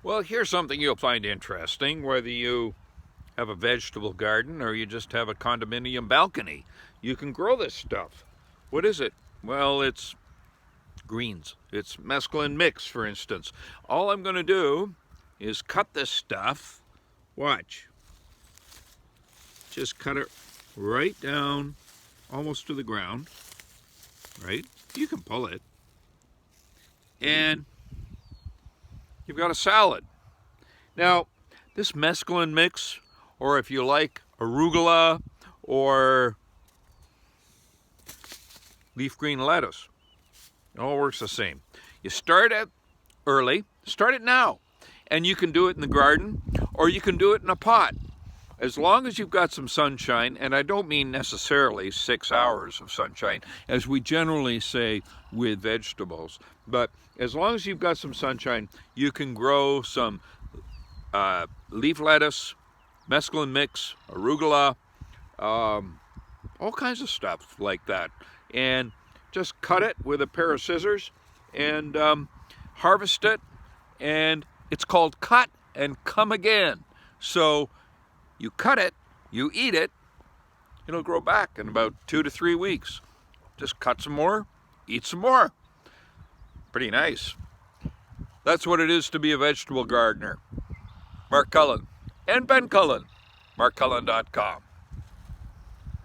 Well, here's something you'll find interesting, whether you have a vegetable garden or you just have a condominium balcony. You can grow this stuff. What is it? Well, it's greens. It's mesclun mix, for instance. All I'm going to do is cut this stuff. Watch. Just cut it right down, almost to the ground. Right? You can pull it. And you've got a salad. Now, this mesclun mix, or if you like, arugula or leaf green lettuce, it all works the same. You start it early, start it now, and you can do it in the garden or you can do it in a pot. As long as you've got some sunshine, and I don't mean necessarily 6 hours of sunshine, as we generally say with vegetables, but as long as you've got some sunshine, you can grow some leaf lettuce, mesclun mix, arugula, all kinds of stuff like that. And just cut it with a pair of scissors and harvest it. And it's called cut and come again. So you cut it, you eat it, it'll grow back in about 2 to 3 weeks. Just cut some more, eat some more. Pretty nice. That's what it is to be a vegetable gardener. Mark Cullen and Ben Cullen, markcullen.com.